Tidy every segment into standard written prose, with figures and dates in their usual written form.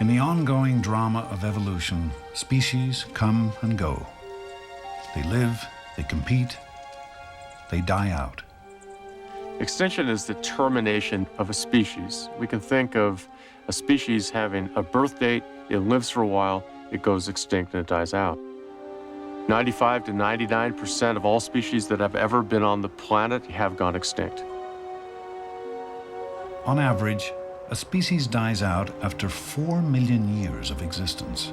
In the ongoing drama of evolution, species come and go. They live, they compete, they die out. Extinction is the termination of a species. We can think of a species having a birth date, it lives for a while, it goes extinct and it dies out. 95 to 99% of all species that have ever been on the planet have gone extinct. On average, a species dies out after 4 million years of existence.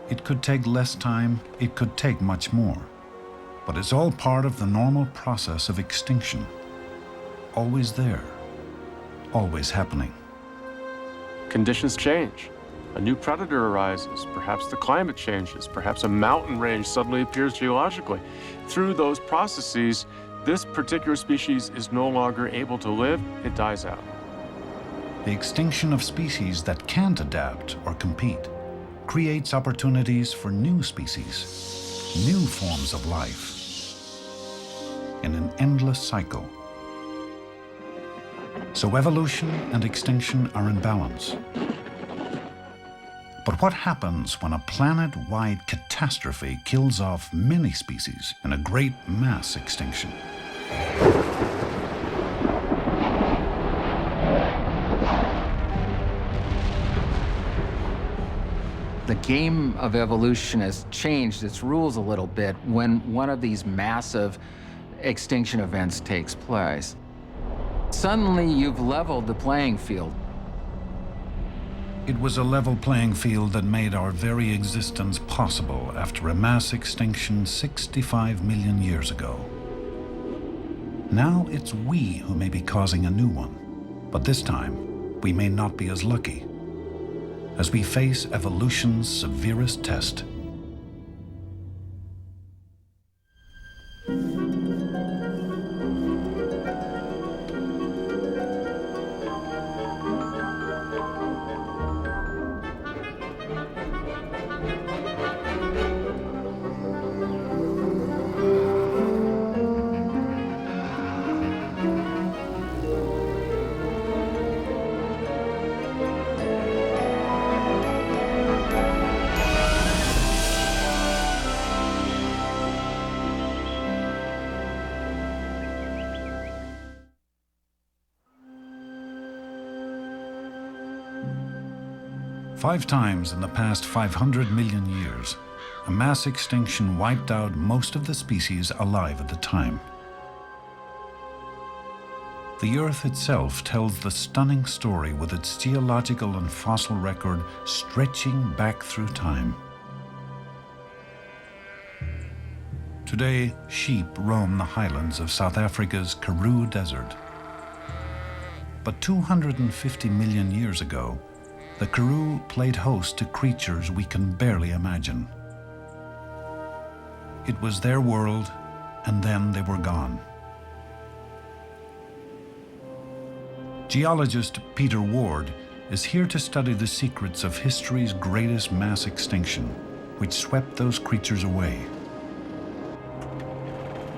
It could take less time, it could take much more. But it's all part of the normal process of extinction. Always there, always happening. Conditions change. A new predator arises. Perhaps the climate changes. Perhaps a mountain range suddenly appears geologically. Through those processes, this particular species is no longer able to live. It dies out. The extinction of species that can't adapt or compete creates opportunities for new species, new forms of life, in an endless cycle. So evolution and extinction are in balance. But what happens when a planet-wide catastrophe kills off many species in a great mass extinction? The game of evolution has changed its rules a little bit when one of these massive extinction events takes place. Suddenly, you've leveled the playing field. It was a level playing field that made our very existence possible after a mass extinction 65 million years ago. Now it's we who may be causing a new one, but this time we may not be as lucky as we face evolution's severest test. Five times in the past 500 million years, a mass extinction wiped out most of the species alive at the time. The Earth itself tells the stunning story with its geological and fossil record stretching back through time. Today, sheep roam the highlands of South Africa's Karoo Desert. But 250 million years ago, the Karoo played host to creatures we can barely imagine. It was their world, and then they were gone. Geologist Peter Ward is here to study the secrets of history's greatest mass extinction, which swept those creatures away.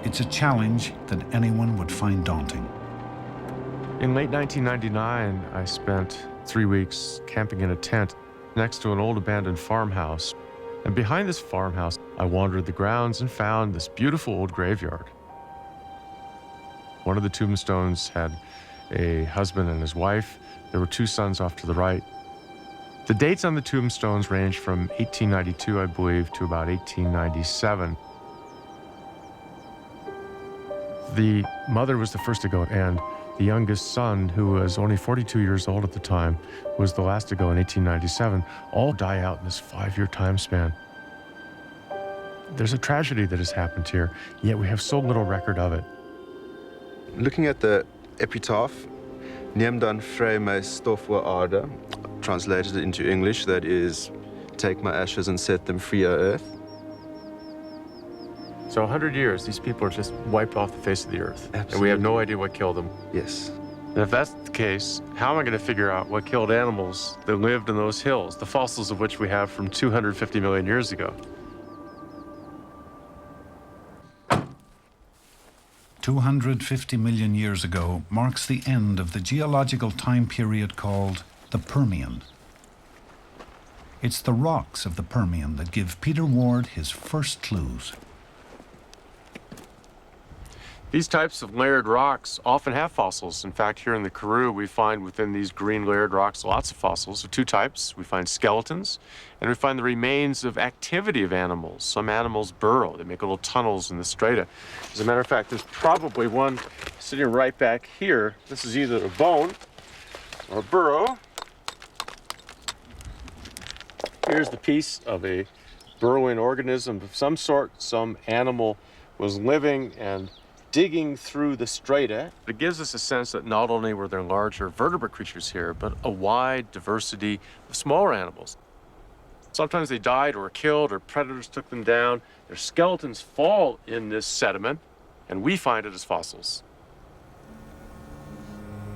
It's a challenge that anyone would find daunting. In late 1999, I spent 3 weeks camping in a tent next to an old abandoned farmhouse. And behind this farmhouse, I wandered the grounds and found this beautiful old graveyard. One of the tombstones had a husband and his wife. There were 2 sons off to the right. The dates on the tombstones range from 1892, I believe, to about 1897. The mother was the first to go, and the youngest son, who was only 42 years old at the time, was the last to go in 1897, all die out in this 5-year time span. There's a tragedy that has happened here, yet we have so little record of it. Looking at the epitaph, Neem dan vry my stof o aarde, translated into English, that is, take my ashes and set them free, O earth. So 100 years, these people are just wiped off the face of the earth. Absolutely. And we have no idea what killed them. Yes. And if that's the case, how am I going to figure out what killed animals that lived in those hills, the fossils of which we have from 250 million years ago? 250 million years ago marks the end of the geological time period called the Permian. It's the rocks of the Permian that give Peter Ward his first clues. These types of layered rocks often have fossils. In fact, here in the Karoo, we find within these green layered rocks lots of fossils of two types. We find skeletons, and we find the remains of activity of animals. Some animals burrow. They make little tunnels in the strata. As a matter of fact, there's probably one sitting right back here. This is either a bone or a burrow. Here's the piece of a burrowing organism of some sort. Some animal was living and digging through the strata. It gives us a sense that not only were there larger vertebrate creatures here, but a wide diversity of smaller animals. Sometimes they died or were killed or predators took them down. Their skeletons fall in this sediment, and we find it as fossils.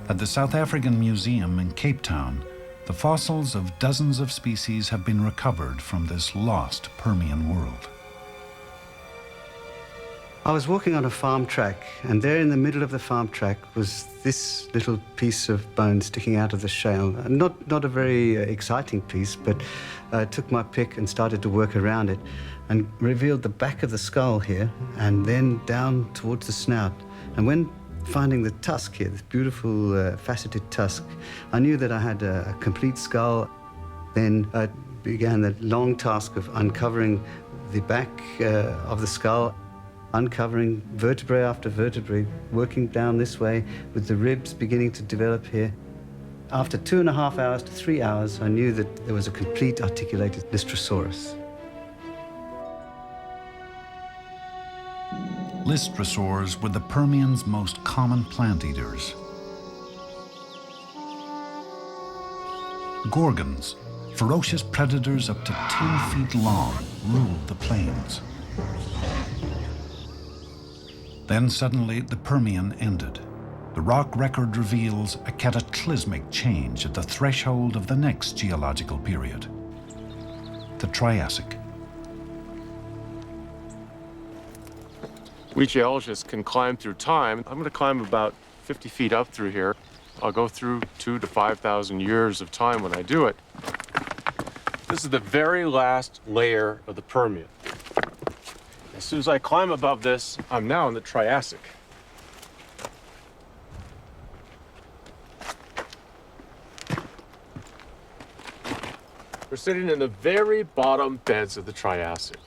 At the South African Museum in Cape Town, the fossils of dozens of species have been recovered from this lost Permian world. I was walking on a farm track, and there in the middle of the farm track was this little piece of bone sticking out of the shale. Not a very exciting piece, but I took my pick and started to work around it and revealed the back of the skull here and then down towards the snout. And when finding the tusk here, this beautiful faceted tusk, I knew that I had a complete skull. Then I began the long task of uncovering the back of the skull, uncovering vertebrae after vertebrae, working down this way with the ribs beginning to develop here. After 2.5 hours to 3 hours, I knew that there was a complete articulated Lystrosaurus. Lystrosaurs were the Permian's most common plant eaters. Gorgons, ferocious predators up to 10 feet long, ruled the plains. Then suddenly the Permian ended. The rock record reveals a cataclysmic change at the threshold of the next geological period, the Triassic. We geologists can climb through time. I'm going to climb about 50 feet up through here. I'll go through 2,000 to 5,000 years of time when I do it. This is the very last layer of the Permian. As soon as I climb above this, I'm now in the Triassic. We're sitting in the very bottom beds of the Triassic.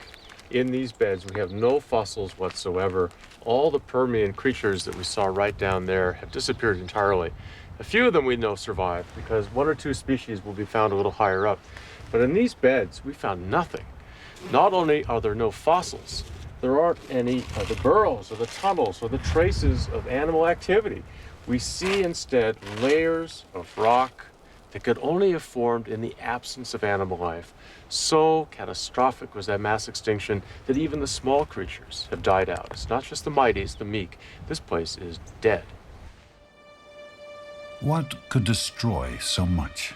In these beds, we have no fossils whatsoever. All the Permian creatures that we saw right down there have disappeared entirely. A few of them we know survived because 1 or 2 species will be found a little higher up. But in these beds, we found nothing. Not only are there no fossils, there aren't any of the burrows or the tunnels or the traces of animal activity. We see instead layers of rock that could only have formed in the absence of animal life. So catastrophic was that mass extinction that even the small creatures have died out. It's not just the mighty, it's the meek. This place is dead. What could destroy so much?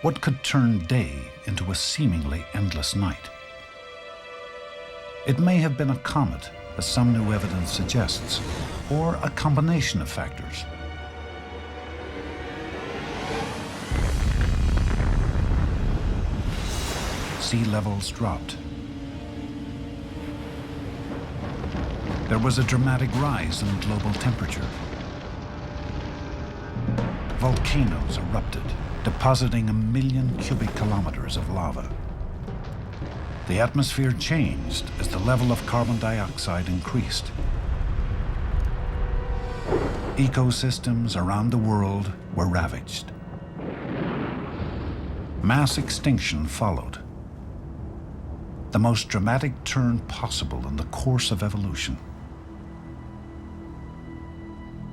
What could turn day into a seemingly endless night? It may have been a comet, as some new evidence suggests, or a combination of factors. Sea levels dropped. There was a dramatic rise in global temperature. Volcanoes erupted, depositing 1 million cubic kilometers of lava. The atmosphere changed as the level of carbon dioxide increased. Ecosystems around the world were ravaged. Mass extinction followed. The most dramatic turn possible in the course of evolution.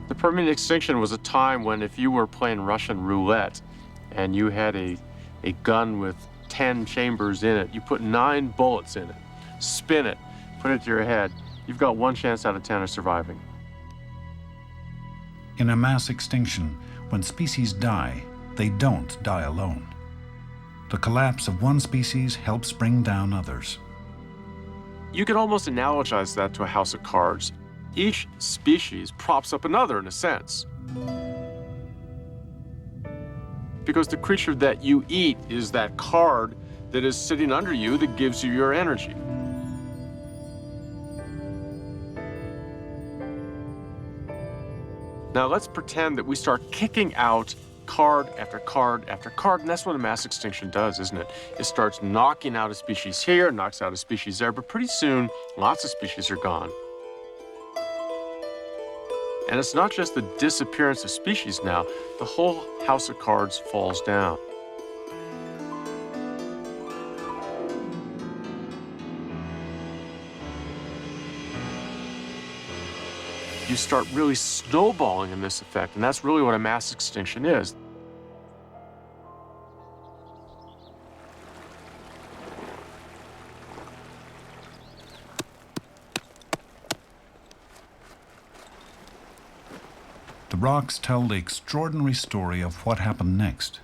The Permian extinction was a time when if you were playing Russian roulette and you had a gun with 10 chambers in it, you put 9 bullets in it, spin it, put it to your head, you've got 1 chance out of 10 of surviving. In a mass extinction, when species die, they don't die alone. The collapse of one species helps bring down others. You could almost analogize that to a house of cards. Each species props up another in a sense. Because the creature that you eat is that card that is sitting under you that gives you your energy. Now let's pretend that we start kicking out card after card after card, and that's what a mass extinction does, isn't it? It starts knocking out a species here, knocks out a species there, but pretty soon, lots of species are gone. And it's not just the disappearance of species now, the whole house of cards falls down. You start really snowballing in this effect, and that's really what a mass extinction is. The rocks tell the extraordinary story of what happened next.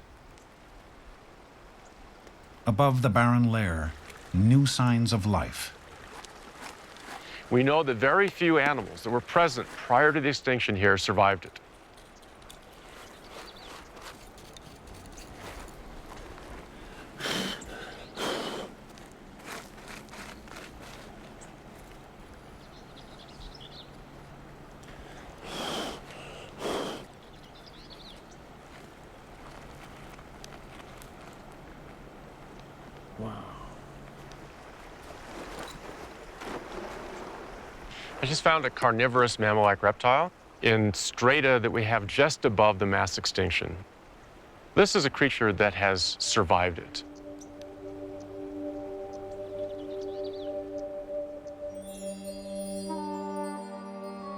Above the barren layer, new signs of life. We know that very few animals that were present prior to the extinction here survived it. I just found a carnivorous mammal-like reptile in strata that we have just above the mass extinction. This is a creature that has survived it.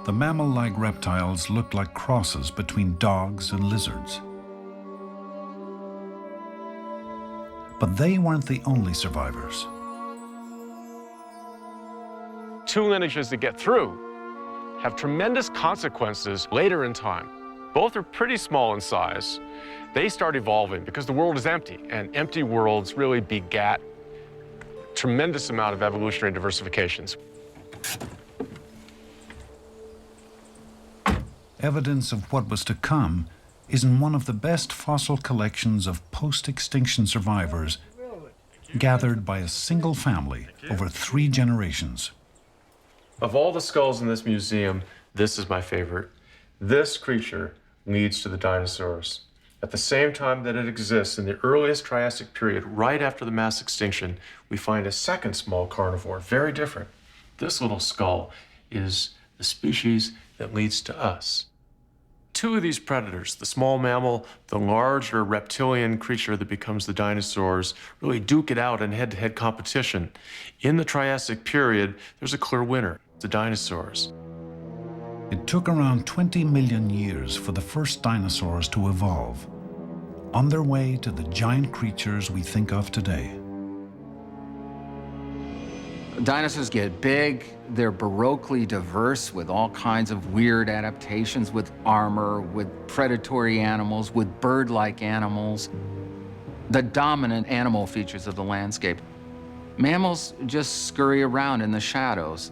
The mammal-like reptiles looked like crosses between dogs and lizards. But they weren't the only survivors. Two lineages that get through have tremendous consequences later in time. Both are pretty small in size. They start evolving because the world is empty, and empty worlds really begat a tremendous amount of evolutionary diversifications. Evidence of what was to come is in one of the best fossil collections of post-extinction survivors gathered by a single family over 3 generations. Of all the skulls in this museum, this is my favorite. This creature leads to the dinosaurs. At the same time that it exists in the earliest Triassic period, right after the mass extinction, we find a second small carnivore, very different. This little skull is the species that leads to us. Two of these predators, the small mammal, the larger reptilian creature that becomes the dinosaurs, really duke it out in head-to-head competition. In the Triassic period, there's a clear winner, the dinosaurs. It took around 20 million years for the first dinosaurs to evolve, on their way to the giant creatures we think of today. Dinosaurs get big, they're baroquely diverse with all kinds of weird adaptations, with armor, with predatory animals, with bird-like animals, the dominant animal features of the landscape. Mammals just scurry around in the shadows.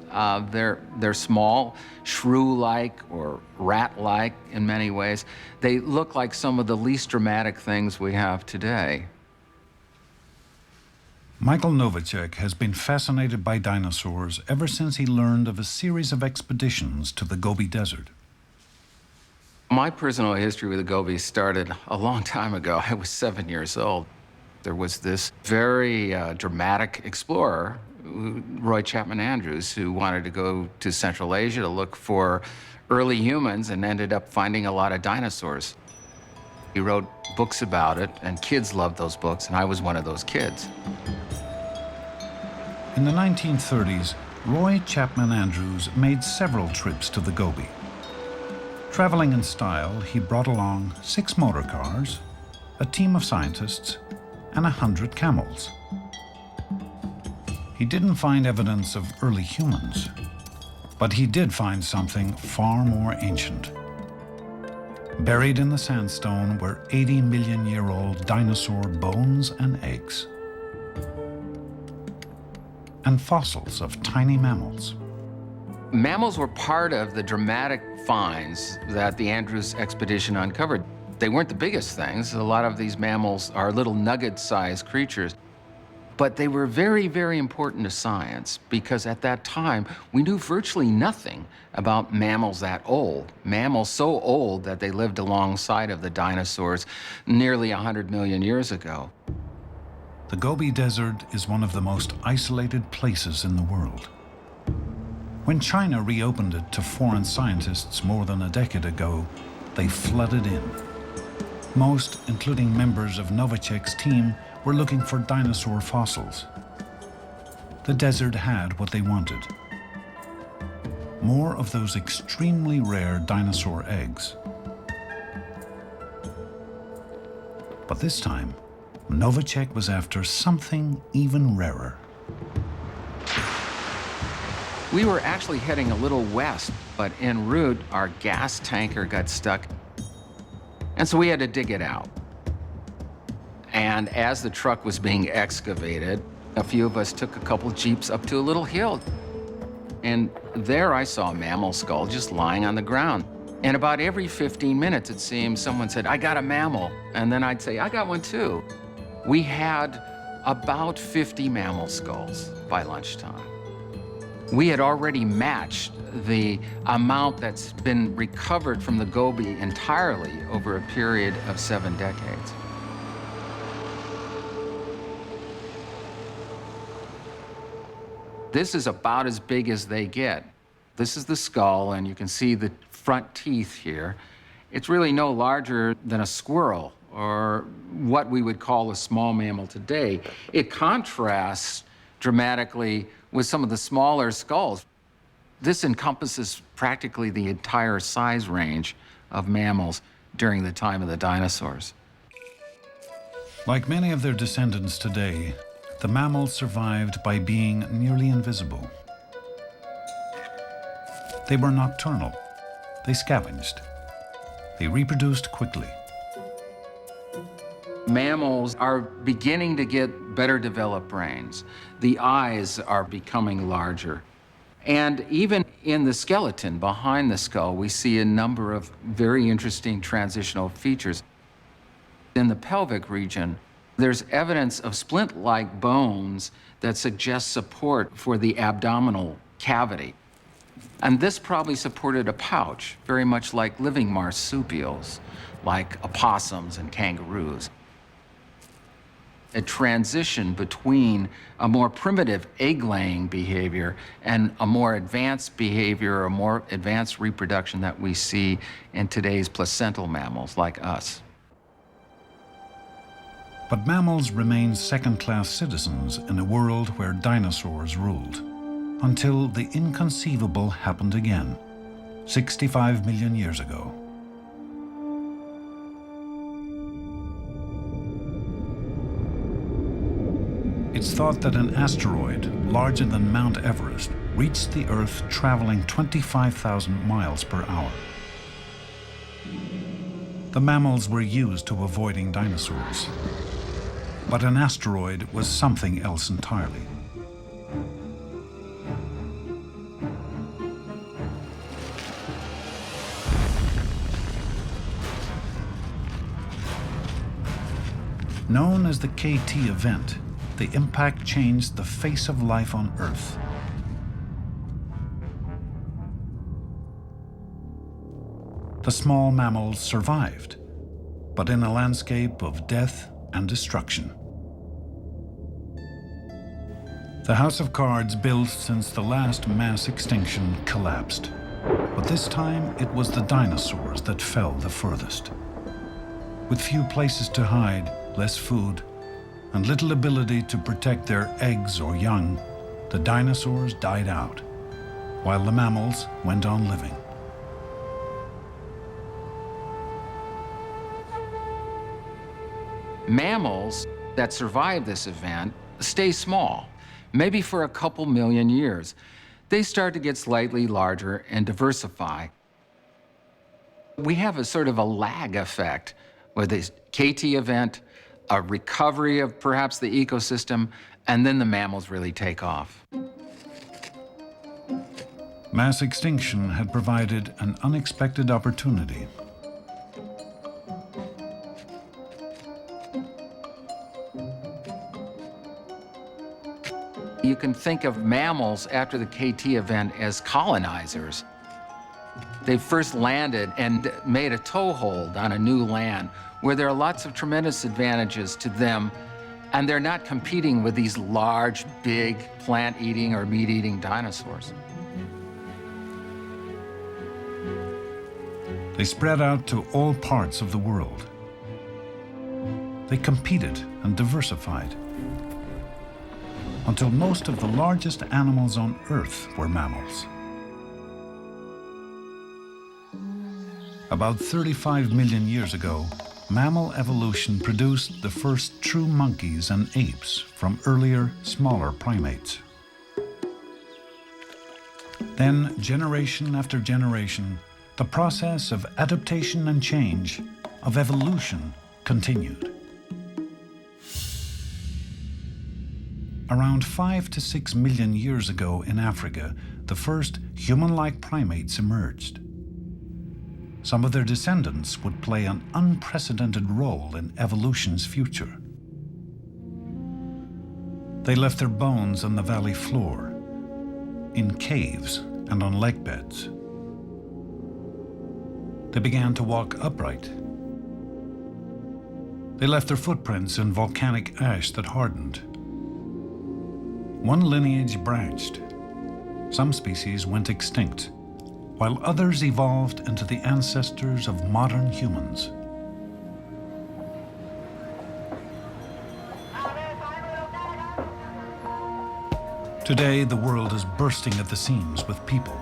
They're small, shrew-like or rat-like in many ways. They look like some of the least dramatic things we have today. Michael Novacek has been fascinated by dinosaurs ever since he learned of a series of expeditions to the Gobi Desert. My personal history with the Gobi started a long time ago. I was 7 years old. There was this very dramatic explorer, Roy Chapman Andrews, who wanted to go to Central Asia to look for early humans and ended up finding a lot of dinosaurs. He wrote books about it, and kids loved those books, and I was one of those kids. In the 1930s, Roy Chapman Andrews made several trips to the Gobi. Traveling in style, he brought along 6 motor cars, a team of scientists, and 100 camels. He didn't find evidence of early humans, but he did find something far more ancient. Buried in the sandstone were 80-million-year-old dinosaur bones and eggs, and fossils of tiny mammals. Mammals were part of the dramatic finds that the Andrews expedition uncovered. They weren't the biggest things. A lot of these mammals are little nugget-sized creatures. But they were very, very important to science because at that time, we knew virtually nothing about mammals that old. Mammals so old that they lived alongside of the dinosaurs nearly 100 million years ago. The Gobi Desert is one of the most isolated places in the world. When China reopened it to foreign scientists more than a decade ago, they flooded in. Most, including members of Novacek's team, were looking for dinosaur fossils. The desert had what they wanted. More of those extremely rare dinosaur eggs. But this time, Novacek was after something even rarer. We were actually heading a little west, but en route, our gas tanker got stuck. And so we had to dig it out. And as the truck was being excavated, a few of us took a couple Jeeps up to a little hill. And there I saw a mammal skull just lying on the ground. And about every 15 minutes, it seemed, someone said, "I got a mammal." And then I'd say, "I got one too." We had about 50 mammal skulls by lunchtime. We had already matched the amount that's been recovered from the Gobi entirely over a period of 7 decades. This is about as big as they get. This is the skull, and you can see the front teeth here. It's really no larger than a squirrel, or what we would call a small mammal today. It contrasts dramatically with some of the smaller skulls. This encompasses practically the entire size range of mammals during the time of the dinosaurs. Like many of their descendants today, the mammals survived by being nearly invisible. They were nocturnal. They scavenged. They reproduced quickly. Mammals are beginning to get better developed brains. The eyes are becoming larger. And even in the skeleton behind the skull, we see a number of very interesting transitional features. In the pelvic region, there's evidence of splint-like bones that suggest support for the abdominal cavity. And this probably supported a pouch, very much like living marsupials, like opossums and kangaroos. A transition between a more primitive egg-laying behavior and a more advanced behavior or more advanced reproduction that we see in today's placental mammals like us. But mammals remained second-class citizens in a world where dinosaurs ruled, until the inconceivable happened again, 65 million years ago. It's thought that an asteroid larger than Mount Everest reached the Earth traveling 25,000 miles per hour. The mammals were used to avoiding dinosaurs. But an asteroid was something else entirely. Known as the KT event, the impact changed the face of life on Earth. The small mammals survived, but in a landscape of death and destruction. The house of cards built since the last mass extinction collapsed. But this time, it was the dinosaurs that fell the furthest. With few places to hide, less food, and little ability to protect their eggs or young, the dinosaurs died out, while the mammals went on living. Mammals that survive this event stay small, maybe for a couple million years. They start to get slightly larger and diversify. We have a sort of a lag effect with this KT event, a recovery of perhaps the ecosystem, and then the mammals really take off. Mass extinction had provided an unexpected opportunity. You can think of mammals after the KT event as colonizers. They first landed and made a toehold on a new land where there are lots of tremendous advantages to them, and they're not competing with these large, big, plant-eating or meat-eating dinosaurs. They spread out to all parts of the world. They competed and diversified until most of the largest animals on Earth were mammals. About 35 million years ago, mammal evolution produced the first true monkeys and apes from earlier, smaller primates. Then, generation after generation, the process of adaptation and change, of evolution, continued. Around 5 to 6 million years ago in Africa, the first human-like primates emerged. Some of their descendants would play an unprecedented role in evolution's future. They left their bones on the valley floor, in caves and on lake beds. They began to walk upright. They left their footprints in volcanic ash that hardened. One lineage branched. Some species went extinct, while others evolved into the ancestors of modern humans. Today, the world is bursting at the seams with people.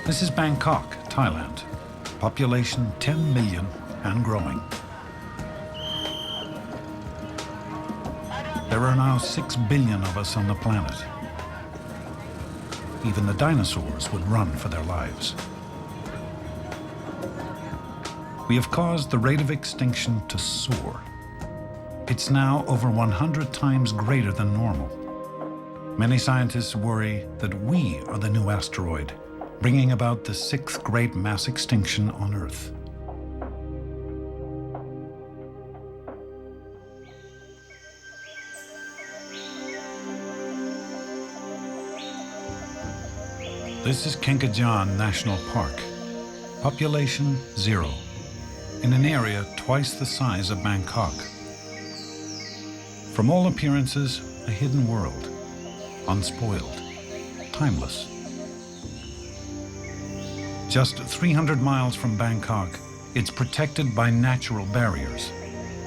This is Bangkok, Thailand. Population 10 million and growing. There are now 6 billion of us on the planet. Even the dinosaurs would run for their lives. We have caused the rate of extinction to soar. It's now over 100 times greater than normal. Many scientists worry that we are the new asteroid, bringing about the 6th great mass extinction on Earth. This is Kenkajaan National Park. Population 0, in an area twice the size of Bangkok. From all appearances, a hidden world, unspoiled, timeless. Just 300 miles from Bangkok, it's protected by natural barriers.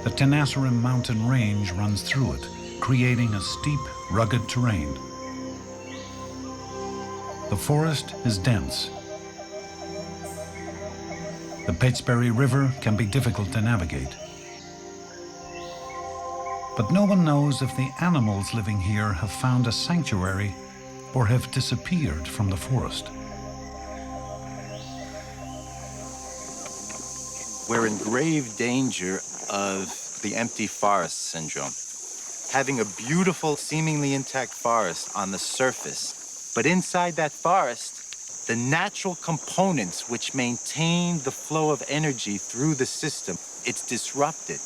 The Tenasserim mountain range runs through it, creating a steep, rugged terrain. The forest is dense. The Patesbury River can be difficult to navigate. But no one knows if the animals living here have found a sanctuary or have disappeared from the forest. We're in grave danger of the empty forest syndrome. Having a beautiful, seemingly intact forest on the surface, but inside that forest, the natural components which maintain the flow of energy through the system, it's disrupted.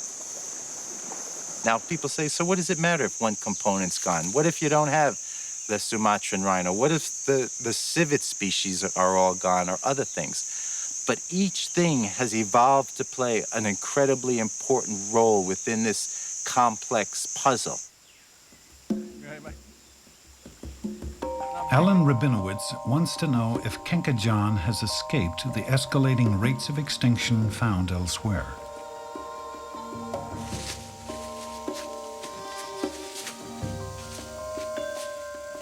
Now, people say, so what does it matter if one component's gone? What if you don't have the Sumatran rhino? What if the civet species are all gone, or other things? But each thing has evolved to play an incredibly important role within this complex puzzle. Alan Rabinowitz wants to know if Kenkajaan has escaped the escalating rates of extinction found elsewhere.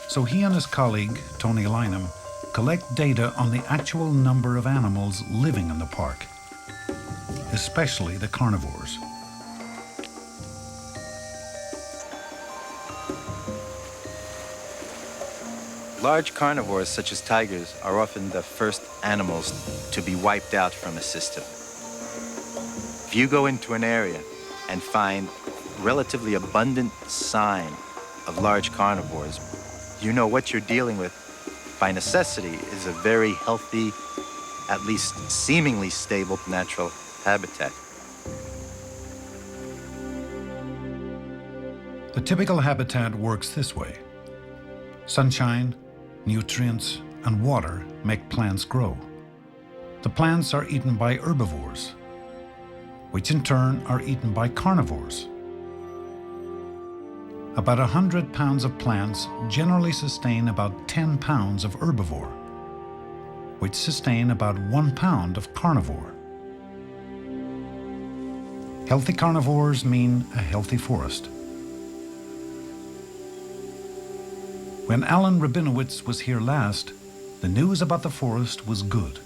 So he and his colleague, Tony Lynham, collect data on the actual number of animals living in the park, especially the carnivores. Large carnivores, such as tigers, are often the first animals to be wiped out from a system. If you go into an area and find relatively abundant sign of large carnivores, you know what you're dealing with, by necessity, is a very healthy, at least seemingly stable natural habitat. The typical habitat works this way. Sunshine, nutrients, and water make plants grow. The plants are eaten by herbivores, which in turn are eaten by carnivores. About 100 pounds of plants generally sustain about 10 pounds of herbivore, which sustain about 1 pound of carnivore. Healthy carnivores mean a healthy forest. When Alan Rabinowitz was here last, the news about the forest was good.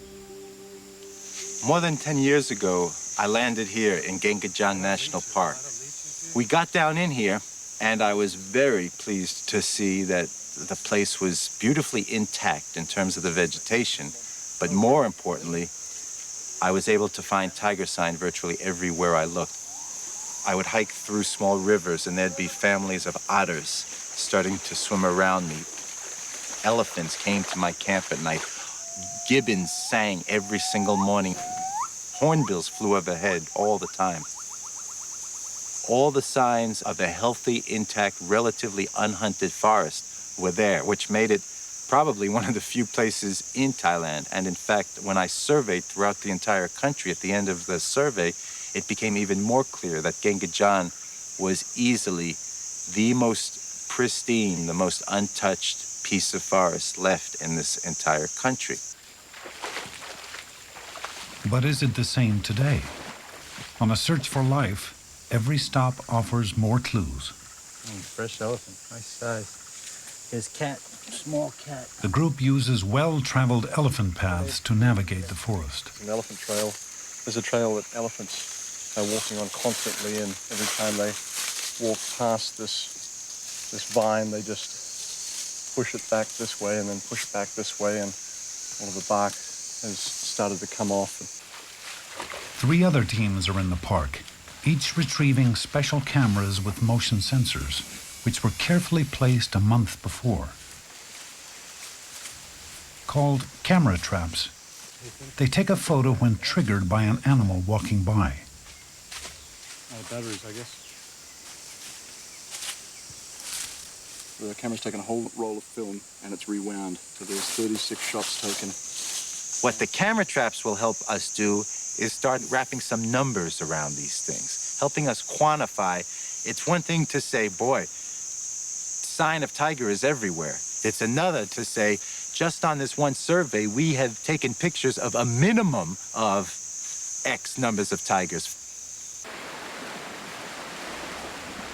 More than 10 years ago, I landed here in Gengajan National Park. We got down in here, and I was very pleased to see that the place was beautifully intact in terms of the vegetation, but more importantly, I was able to find tiger sign virtually everywhere I looked. I would hike through small rivers, and there'd be families of otters starting to swim around me. Elephants came to my camp at night. Gibbons sang every single morning. Hornbills flew overhead all the time. All the signs of a healthy, intact, relatively unhunted forest were there, which made it probably one of the few places in Thailand. And in fact, when I surveyed throughout the entire country, at the end of the survey, it became even more clear that Gengajan was easily the most pristine, the most untouched piece of forest left in this entire country. But is it the same today? On a search for life, every stop offers more clues. Fresh elephant, nice size. There's cat, small cat. The group uses well-traveled elephant paths to navigate the forest. An elephant trail is a trail that elephants are walking on constantly, and every time they walk past this vine, they just push it back this way and then push back this way, and all of the bark has started to come off. 3 other teams are in the park, each retrieving special cameras with motion sensors, which were carefully placed a month before. Called camera traps, they take a photo when triggered by an animal walking by. Batteries, I guess. The camera's taken a whole roll of film and it's rewound, so there's 36 shots taken. What the camera traps will help us do is start wrapping some numbers around these things, helping us quantify. It's one thing to say, boy, sign of tiger is everywhere. It's another to say, just on this one survey, we have taken pictures of a minimum of X numbers of tigers.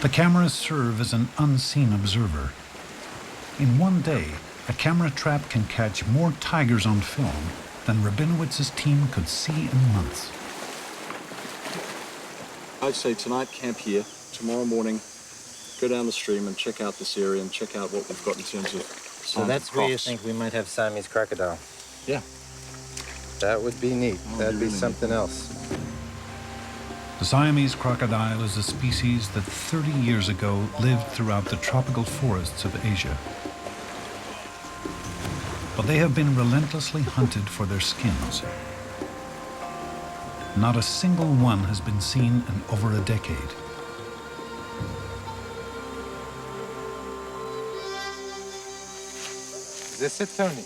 The cameras serve as an unseen observer. In one day, a camera trap can catch more tigers on film than Rabinowitz's team could see in months. I'd say tonight camp here, tomorrow morning go down the stream and check out this area and check out what we've got in terms of signs So that's of where you crops. think we might have Siamese crocodile? Yeah. That would be neat. That'd be really something else. The Siamese crocodile is a species that 30 years ago lived throughout the tropical forests of Asia. But they have been relentlessly hunted for their skins. Not a single one has been seen in over a decade. Is this it, Tony?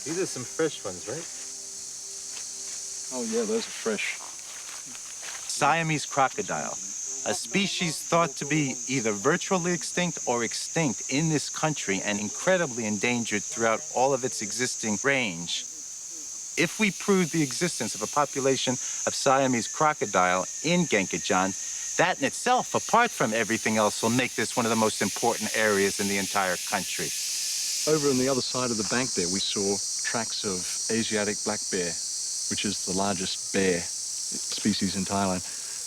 These are some fresh ones, right? Oh yeah, those are fresh. Siamese crocodile, a species thought to be either virtually extinct or extinct in this country and incredibly endangered throughout all of its existing range. If we prove the existence of a population of Siamese crocodile in Gengajan, that in itself, apart from everything else, will make this one of the most important areas in the entire country. Over on the other side of the bank there, we saw tracks of Asiatic black bear, which is the largest bear species in Thailand,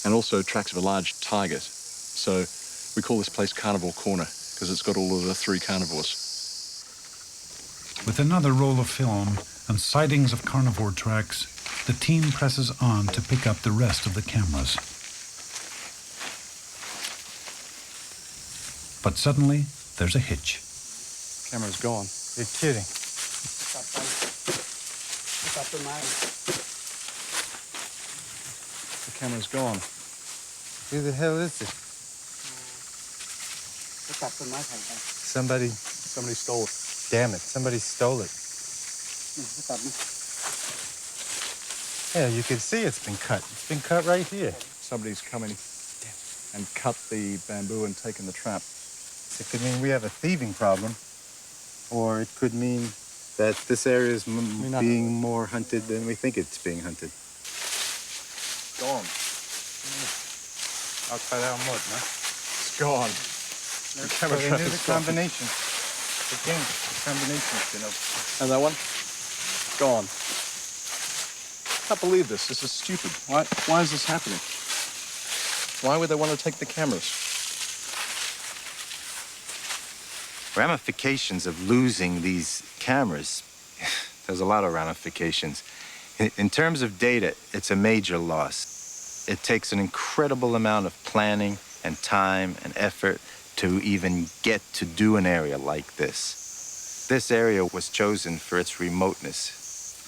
and also tracks of a large tiger. So we call this place Carnivore Corner because it's got all of the 3 carnivores. With another roll of film and sightings of carnivore tracks, the team presses on to pick up the rest of the cameras. But suddenly, there's a hitch. Camera's gone. You're kidding. The camera's gone. Who the hell is this? Somebody stole it. Damn it, somebody stole it. Yeah, you can see it's been cut. It's been cut right here. Somebody's coming and cut the bamboo and taken the trap. It could mean we have a thieving problem, or it could mean that this area is being more hunted than we think it's being hunted. Gone. Outside our mud, no? It's gone. The camera They trap knew is the gone. combination. Again, the combination, you know. And that one? Gone. I can't believe this. This is stupid. Why is this happening? Why would they want to take the cameras? Ramifications of losing these cameras, there's a lot of ramifications. In terms of data, it's a major loss. It takes an incredible amount of planning and time and effort to even get to do an area like this. This area was chosen for its remoteness.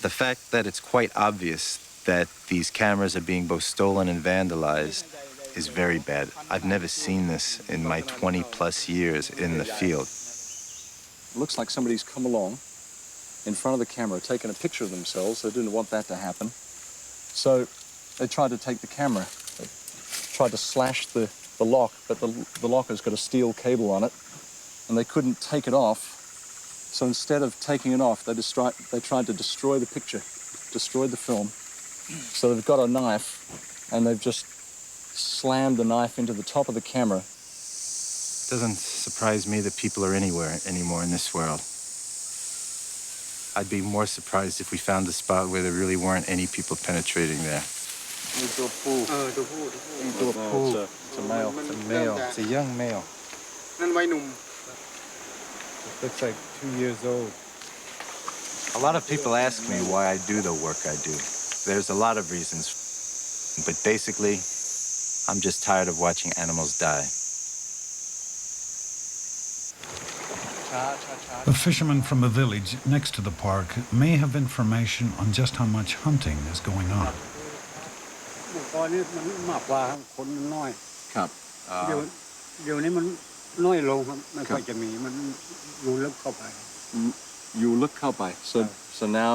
The fact that it's quite obvious that these cameras are being both stolen and vandalized is very bad. I've never seen this in my 20-plus years in the field. It looks like somebody's come along in front of the camera, taken a picture of themselves. They didn't want that to happen. So they tried to take the camera. They tried to slash the lock, but the lock has got a steel cable on it, and they couldn't take it off. So instead of taking it off, they tried to destroy the picture, destroyed the film. So they've got a knife, and they've just slammed the knife into the top of the camera. It doesn't surprise me that people are anywhere anymore in this world. I'd be more surprised if we found a spot where there really weren't any people penetrating there. It's a pool. It's a male. It's a male. It's a young male. It looks like 2 years old. A lot of people ask me why I do the work I do. There's a lot of reasons, but basically, I'm just tired of watching animals die. A fisherman from a village next to the park may have information on just how much hunting is going on. You lookเข้าไป. So now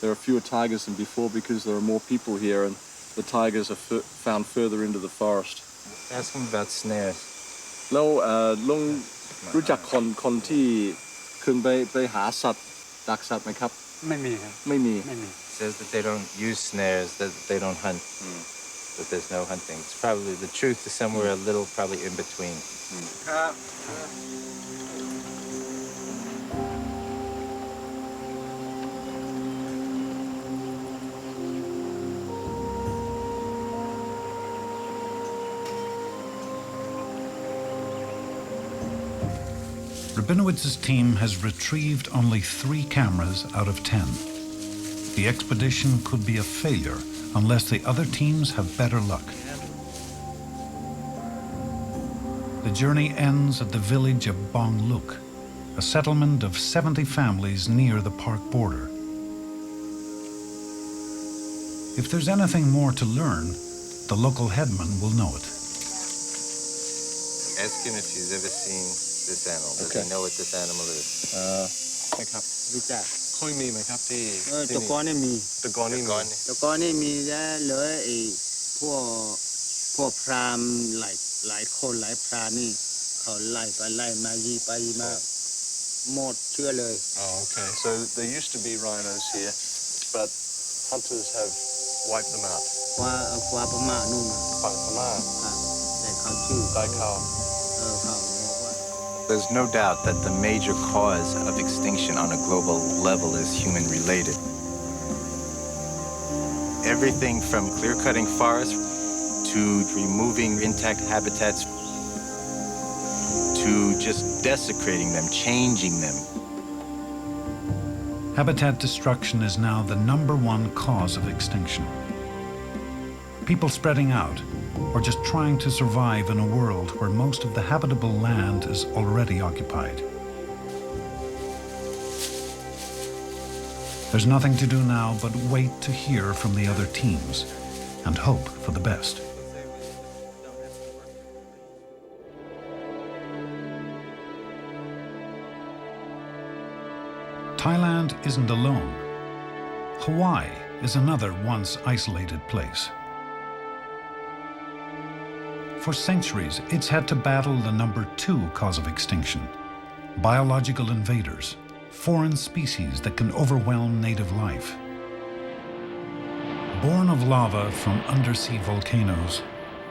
there are fewer tigers than before because there are more people here, and the tigers are found further into the forest. Ask him about snares. แล้วลุงรู้จักคนที่ขึ้นไปหาสัตว์ดักสัตว์ไหมครับ? ไม่มีครับ ไม่มี Says that they don't use snares, that they don't hunt, that there's no hunting. It's probably the truth is somewhere a little probably in between. Rabinowitz's team has retrieved only 3 cameras out of 10. The expedition could be a failure unless the other teams have better luck. The journey ends at the village of Bongluk, a settlement of 70 families near the park border. If there's anything more to learn, the local headman will know it. Ask him if he's ever seen this animal. Does he know what this animal is? นะครับ รู้จัก ค่อยมีไหมครับที่ ตะกอนนี่มี ตะกอนนี่มี ตะกอนนี่มีแล้วเหลือไอ้พวกพราหมณ์หลายคนหลายพรานนี่เขาไล่ไปไล่มายีไปยีมาหมดเชื่อเลย Oh, okay. So there used to be rhinos here, but hunters have wiped them out. ฟ้าพม่านู่นน่ะ ฝั่งพม่า ครับแต่เขาชื่อ ได้ข่าว เขาบอกว่า There's no doubt that the major cause of extinction on a global level is human-related. Everything from clear-cutting forests to removing intact habitats to just desecrating them, changing them. Habitat destruction is now the #1 cause of extinction. People spreading out, or just trying to survive in a world where most of the habitable land is already occupied. There's nothing to do now but wait to hear from the other teams and hope for the best. Thailand isn't alone. Hawaii is another once isolated place. For centuries, it's had to battle the number 2 cause of extinction: biological invaders, foreign species that can overwhelm native life. Born of lava from undersea volcanoes,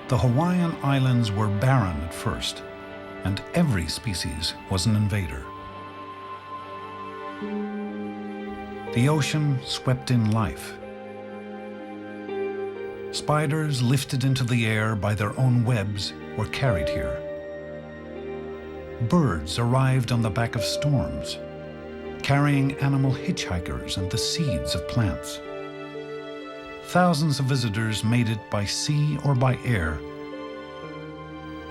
the Hawaiian Islands were barren at first, and every species was an invader. The ocean swept in life. Spiders lifted into the air by their own webs were carried here. Birds arrived on the back of storms, carrying animal hitchhikers and the seeds of plants. Thousands of visitors made it by sea or by air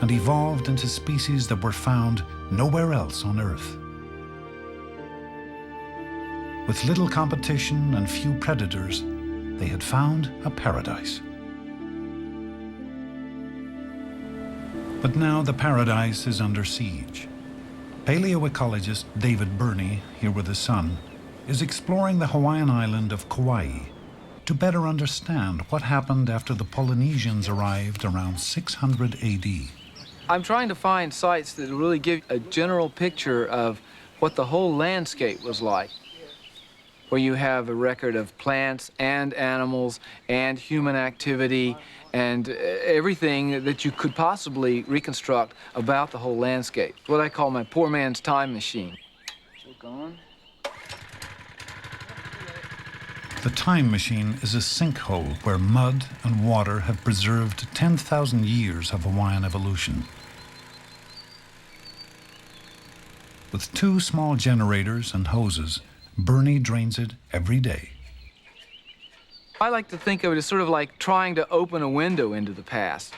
and evolved into species that were found nowhere else on Earth. With little competition and few predators, they had found a paradise. But now the paradise is under siege. Paleoecologist David Burney, here with his son, is exploring the Hawaiian island of Kauai to better understand what happened after the Polynesians arrived around 600 AD. I'm trying to find sites that really give a general picture of what the whole landscape was like, where you have a record of plants and animals and human activity and everything that you could possibly reconstruct about the whole landscape. What I call my poor man's time machine. Gone. The time machine is a sinkhole where mud and water have preserved 10,000 years of Hawaiian evolution. With 2 small generators and hoses, Burney drains it every day. I like to think of it as sort of like trying to open a window into the past,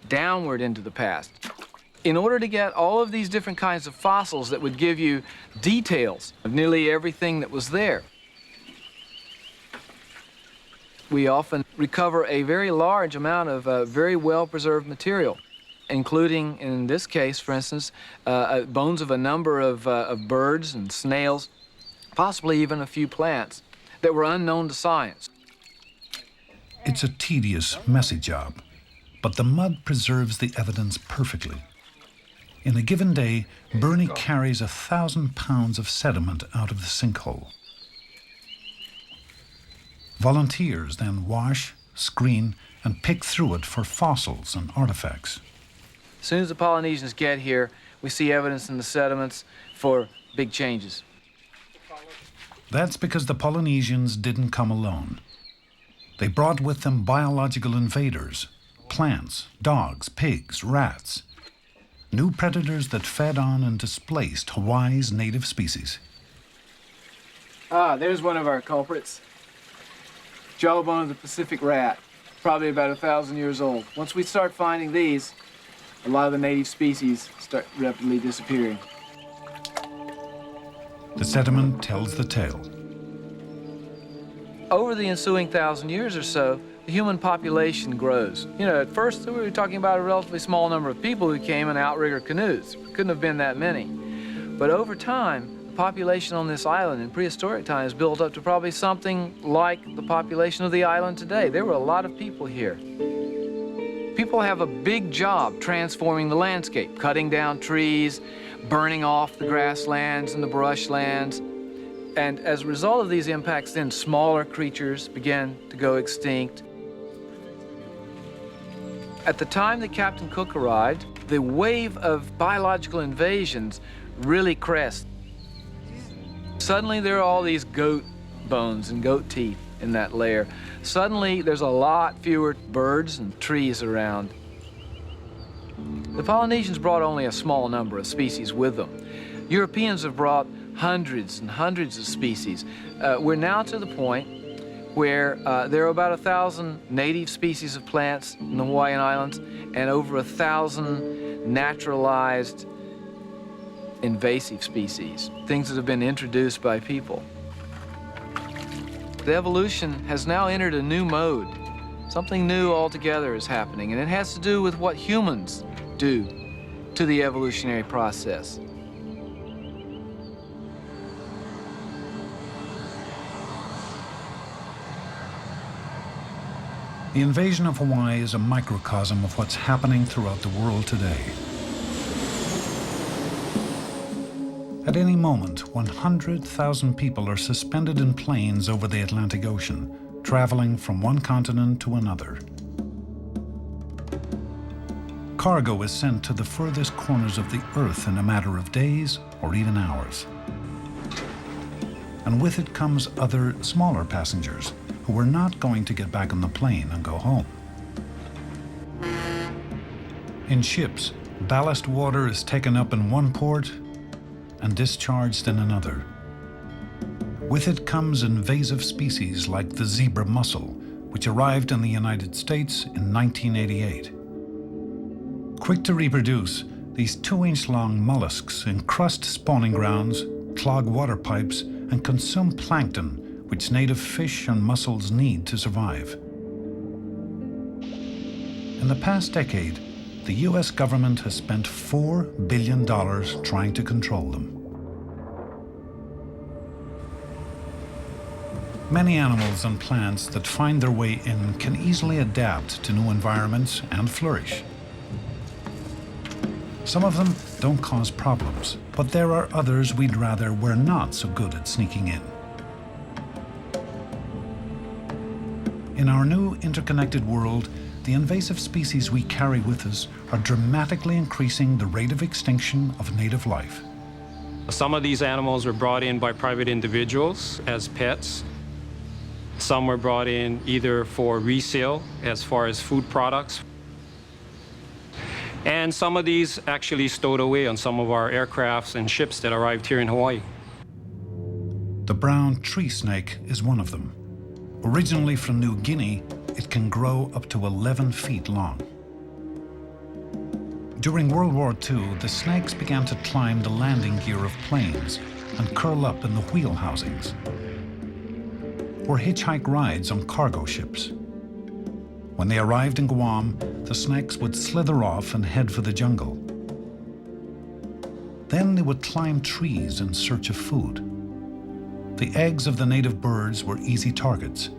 downward into the past, in order to get all of these different kinds of fossils that would give you details of nearly everything that was there. We often recover a very large amount of very well-preserved material, including, in this case, for instance, bones of a number of birds and snails, possibly even a few plants that were unknown to science. It's a tedious, messy job, but the mud preserves the evidence perfectly. In a given day, Burney carries 1,000 pounds of sediment out of the sinkhole. Volunteers then wash, screen, and pick through it for fossils and artifacts. As soon as the Polynesians get here, we see evidence in the sediments for big changes. That's because the Polynesians didn't come alone. They brought with them biological invaders, plants, dogs, pigs, rats, new predators that fed on and displaced Hawaii's native species. Ah, there's one of our culprits. Jawbone of the Pacific rat, probably about 1,000 years old. Once we start finding these, a lot of the native species start rapidly disappearing. The sediment tells the tale. Over the ensuing 1,000 years or so, the human population grows. You know, at first we were talking about a relatively small number of people who came in outrigger canoes. Couldn't have been that many. But over time, population on this island in prehistoric times built up to probably something like the population of the island today. There were a lot of people here. People have a big job transforming the landscape, cutting down trees, burning off the grasslands and the brushlands. And as a result of these impacts, then smaller creatures began to go extinct. At the time that Captain Cook arrived, the wave of biological invasions really crested. Suddenly there are all these goat bones and goat teeth in that layer. Suddenly there's a lot fewer birds and trees around. The Polynesians brought only a small number of species with them. Europeans have brought hundreds and hundreds of species. We're now to the point where there are about 1,000 native species of plants in the Hawaiian Islands and over 1,000 naturalized invasive species, things that have been introduced by people. The evolution has now entered a new mode. Something new altogether is happening, and it has to do with what humans do to the evolutionary process. The invasion of Hawaii is a microcosm of what's happening throughout the world today. At any moment, 100,000 people are suspended in planes over the Atlantic Ocean, traveling from one continent to another. Cargo is sent to the furthest corners of the Earth in a matter of days or even hours. And with it comes other, smaller passengers who are not going to get back on the plane and go home. In ships, ballast water is taken up in one port and discharged in another. With it comes invasive species like the zebra mussel, which arrived in the United States in 1988. Quick to reproduce, these 2-inch-long mollusks encrust spawning grounds, clog water pipes, and consume plankton, which native fish and mussels need to survive. In the past decade, the US government has spent $4 billion trying to control them. Many animals and plants that find their way in can easily adapt to new environments and flourish. Some of them don't cause problems, but there are others we'd rather were not so good at sneaking in. In our new interconnected world, the invasive species we carry with us are dramatically increasing the rate of extinction of native life. Some of these animals were brought in by private individuals as pets. Some were brought in either for resale as far as food products. And some of these actually stowed away on some of our aircrafts and ships that arrived here in Hawaii. The brown tree snake is one of them. Originally from New Guinea, it can grow up to 11 feet long. During World War II, the snakes began to climb the landing gear of planes and curl up in the wheel housings, or hitchhike rides on cargo ships. When they arrived in Guam, the snakes would slither off and head for the jungle. Then they would climb trees in search of food. The eggs of the native birds were easy targets,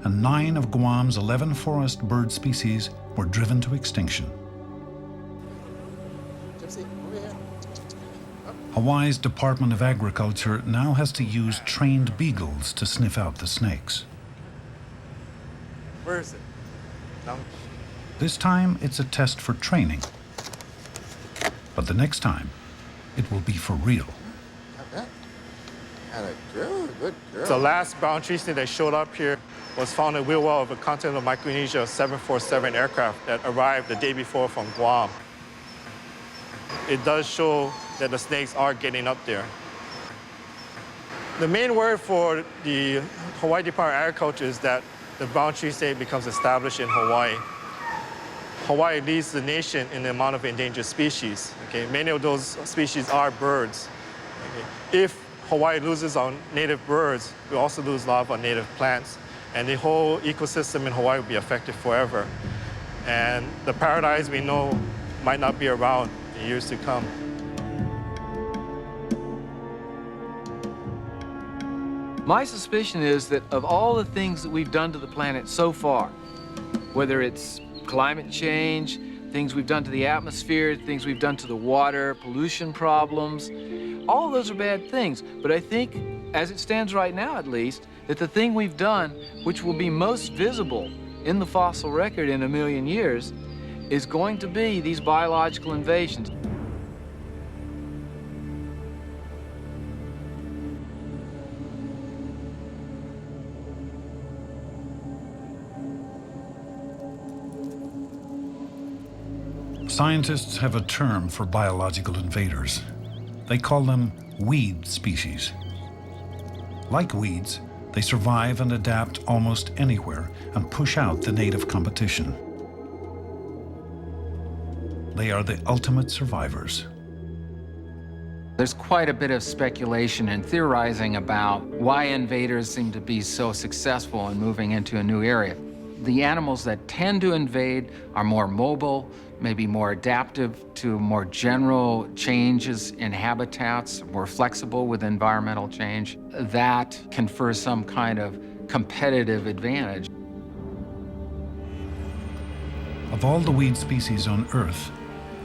and 9 of Guam's 11 forest bird species were driven to extinction. Hawaii's Department of Agriculture now has to use trained beagles to sniff out the snakes. Where is it? No. This time, it's a test for training. But the next time, it will be for real. Good girl. The last brown tree snake that showed up here was found in wheel well of a continental Micronesia 747 aircraft that arrived the day before from Guam. It does show that the snakes are getting up there. The main word for the Hawaii Department of Agriculture is that the brown tree snake becomes established in Hawaii. Hawaii leads the nation in the amount of endangered species. Okay? Many of those species are birds. Okay? If Hawaii loses our native birds, we also lose a lot of our native plants, and the whole ecosystem in Hawaii will be affected forever. And the paradise we know might not be around in years to come. My suspicion is that of all the things that we've done to the planet so far, whether it's climate change, things we've done to the atmosphere, things we've done to the water, pollution problems, all of those are bad things. But I think, as it stands right now at least, that the thing we've done, which will be most visible in the fossil record in 1 million years, is going to be these biological invasions. Scientists have a term for biological invaders. They call them weed species. Like weeds, they survive and adapt almost anywhere and push out the native competition. They are the ultimate survivors. There's quite a bit of speculation and theorizing about why invaders seem to be so successful in moving into a new area. The animals that tend to invade are more mobile, maybe more adaptive to more general changes in habitats, more flexible with environmental change. That confers some kind of competitive advantage. Of all the weed species on Earth,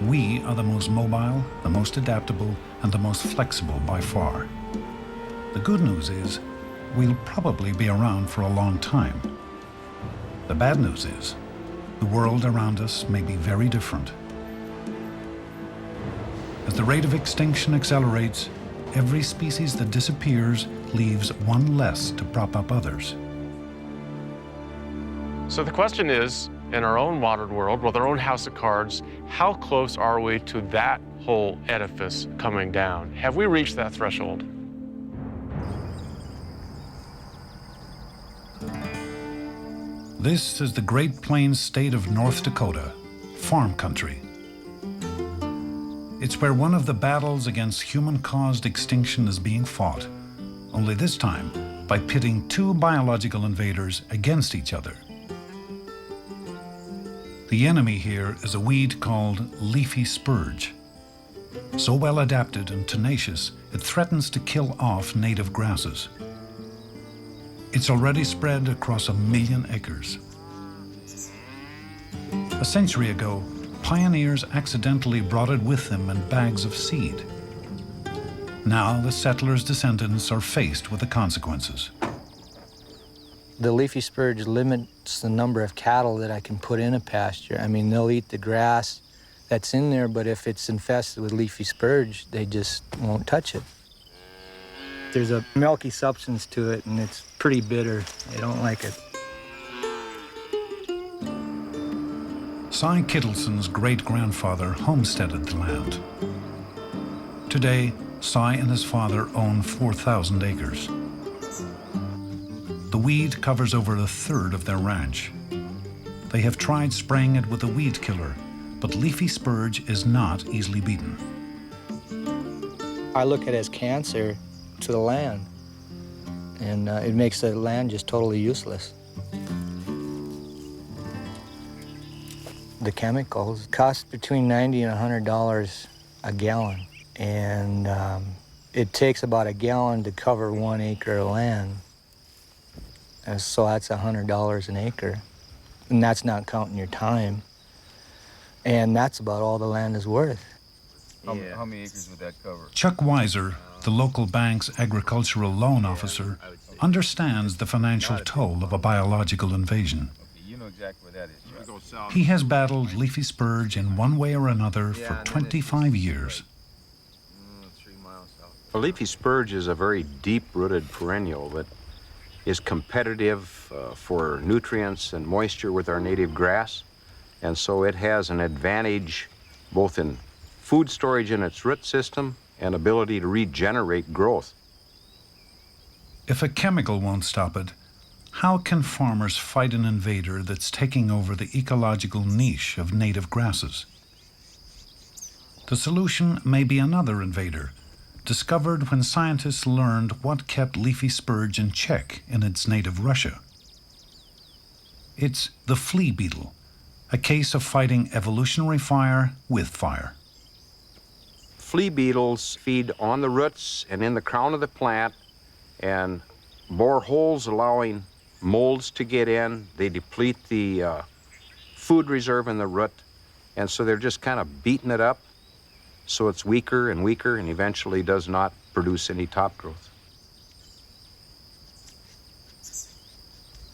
we are the most mobile, the most adaptable, and the most flexible by far. The good news is, we'll probably be around for a long time. The bad news is, the world around us may be very different. As the rate of extinction accelerates, every species that disappears leaves one less to prop up others. So the question is, in our own modern world, with our own house of cards, how close are we to that whole edifice coming down? Have we reached that threshold? This is the Great Plains state of North Dakota, farm country. It's where one of the battles against human-caused extinction is being fought, only this time by pitting two biological invaders against each other. The enemy here is a weed called leafy spurge. So well adapted and tenacious, it threatens to kill off native grasses. It's already spread across 1 million acres. A century ago, pioneers accidentally brought it with them in bags of seed. Now the settlers' descendants are faced with the consequences. The leafy spurge limits the number of cattle that I can put in a pasture. I mean, they'll eat the grass that's in there, but if it's infested with leafy spurge, they just won't touch it. There's a milky substance to it, and it's pretty bitter. They don't like it. Cy Kittleson's great-grandfather homesteaded the land. Today, Cy and his father own 4,000 acres. The weed covers over 1/3 of their ranch. They have tried spraying it with a weed killer, but leafy spurge is not easily beaten. I look at it as cancer to the land, and it makes the land just totally useless. The chemicals cost between $90 and $100 a gallon, and it takes about a gallon to cover 1 acre of land. So that's $100 an acre, and that's not counting your time. And that's about all the land is worth. How many acres would that cover? Chuck Weiser, the local bank's agricultural loan officer, understands the financial toll of a biological invasion. You know exactly where that is, Chuck. He has battled leafy spurge in one way or another for 25 years. 3 miles south. A leafy spurge is a very deep-rooted perennial that is competitive for nutrients and moisture with our native grass. And so it has an advantage both in food storage in its root system and ability to regenerate growth. If a chemical won't stop it, how can farmers fight an invader that's taking over the ecological niche of native grasses? The solution may be another invader, discovered when scientists learned what kept leafy spurge in check in its native Russia. It's the flea beetle, a case of fighting evolutionary fire with fire. Flea beetles feed on the roots and in the crown of the plant and bore holes allowing molds to get in. They deplete the food reserve in the root, and so they're just kind of beating it up so it's weaker and weaker and eventually does not produce any top growth.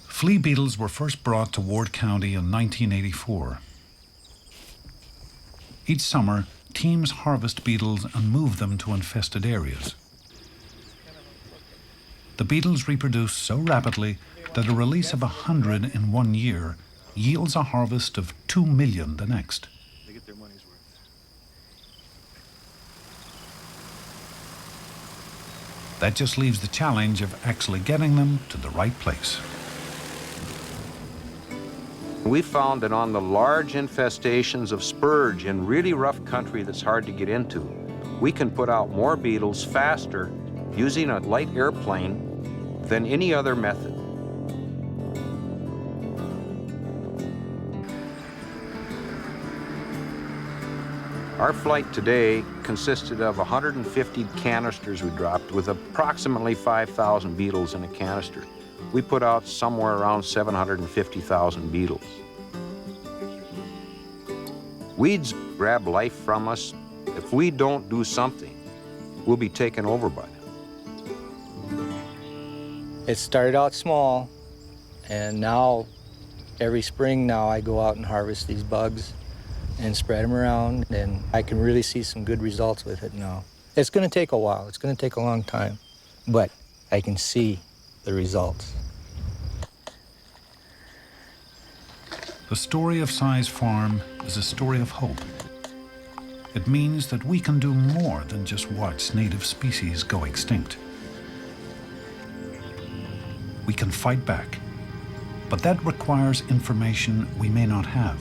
Flea beetles were first brought to Ward County in 1984. Each summer, teams harvest beetles and move them to infested areas. The beetles reproduce so rapidly that a release of 100 in 1 year yields a harvest of 2 million the next. They get their money's worth. That just leaves the challenge of actually getting them to the right place. We found that on the large infestations of spurge in really rough country that's hard to get into, we can put out more beetles faster using a light airplane than any other method. Our flight today consisted of 150 canisters we dropped with approximately 5,000 beetles in a canister. We put out somewhere around 750,000 beetles. Weeds grab life from us. If we don't do something, we'll be taken over by them. It started out small, and now every spring now I go out and harvest these bugs and spread them around, and I can really see some good results with it now. It's going to take a while. It's going to take a long time, but I can see the results. The story of Cy's farm is a story of hope. It means that we can do more than just watch native species go extinct. We can fight back, but that requires information we may not have.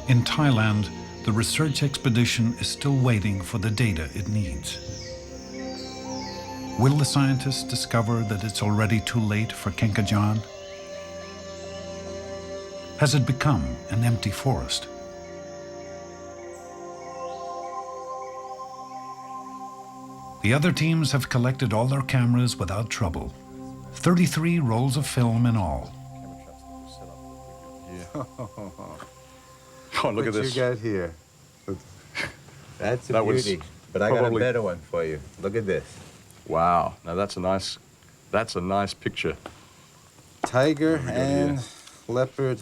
In Thailand, the research expedition is still waiting for the data it needs. Will the scientists discover that it's already too late for Kenkajaan? Has it become an empty forest? The other teams have collected all their cameras without trouble. 33 rolls of film in all. Oh, look at this. What you got here? That's a That was beauty. But I got a probably- better one for you. Look at this. Wow. Now that's a nice picture. Tiger What do we got and here? leopard.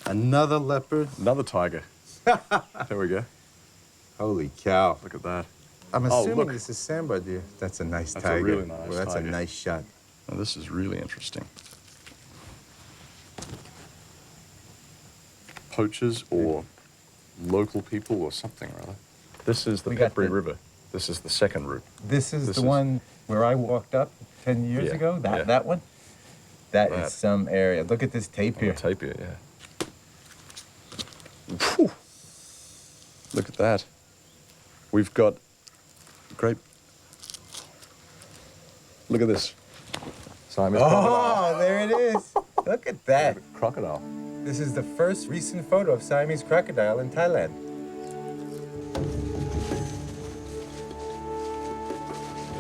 Another leopard. Another tiger. There we go. Holy cow. Look at that. I'm Oh, assuming look. this is sambar deer. That's a nice That's a tiger. really nice Well, that's tiger. a nice shot. Now, this is really interesting. Poachers or local people or something or other. This is the We got Peppery the- River. This is the second route. This is This the is- one where I walked up 10 years Yeah, ago. yeah. That one? That That. is some area. Look at this tape here. Tape here, yeah. Whew. Look at that. We've got great. Look at this. Siamese crocodile. Oh, there it is. Look at that. Crocodile. This is the first recent photo of Siamese crocodile in Thailand.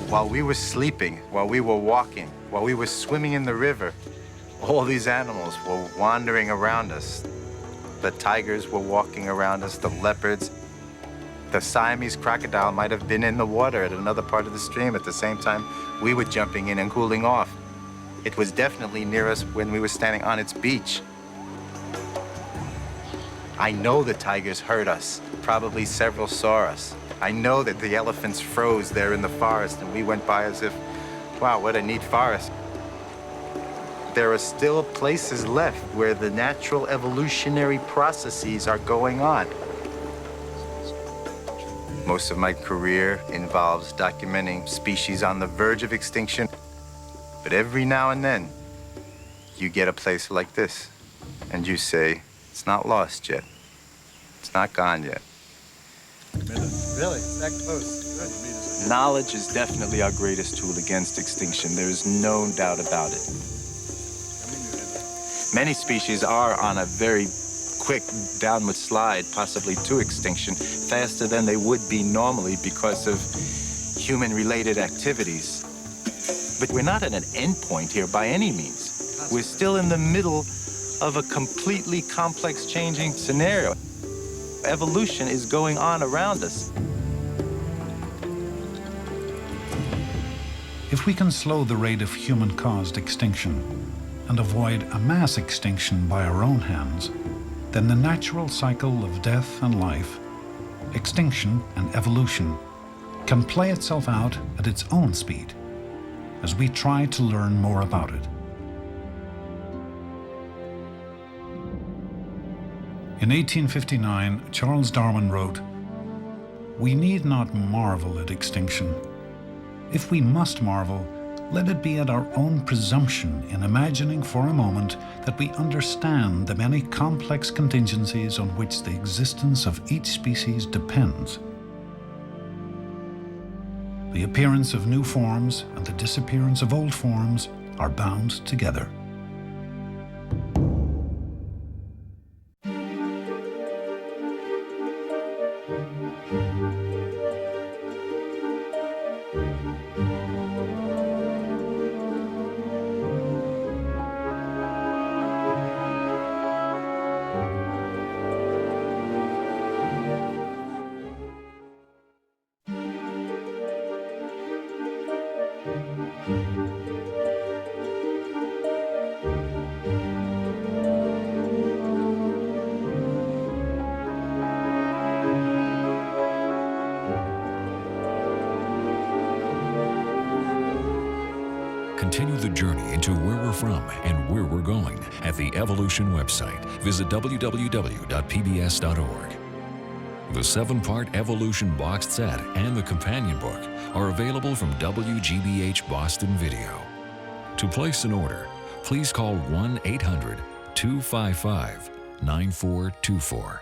While we were sleeping, while we were walking, while we were swimming in the river, all these animals were wandering around us. The tigers were walking around us, the leopards. The Siamese crocodile might have been in the water at another part of the stream at the same time we were jumping in and cooling off. It was definitely near us when we were standing on its beach. I know the tigers heard us. Probably several saw us. I know that the elephants froze there in the forest and we went by as if, wow, what a neat forest. There are still places left where the natural evolutionary processes are going on. Most of my career involves documenting species on the verge of extinction. But every now and then, you get a place like this, and you say, it's not lost yet. It's not gone yet. Really? That close? Knowledge is definitely our greatest tool against extinction. There is no doubt about it. Many species are on a very quick downward slide, possibly to extinction, faster than they would be normally because of human-related activities. But we're not at an end point here by any means. We're still in the middle of a completely complex changing scenario. Evolution is going on around us. If we can slow the rate of human-caused extinction and avoid a mass extinction by our own hands, then the natural cycle of death and life, extinction and evolution, can play itself out at its own speed as we try to learn more about it. In 1859, Charles Darwin wrote, "We need not marvel at extinction. If we must marvel, let it be at our own presumption in imagining for a moment that we understand the many complex contingencies on which the existence of each species depends. The appearance of new forms and the disappearance of old forms are bound together." Continue the journey into where we're from and where we're going at the Evolution website. Visit www.pbs.org. The 7-part Evolution boxed set and the companion book are available from WGBH Boston Video. To place an order, please call 1-800-255-9424.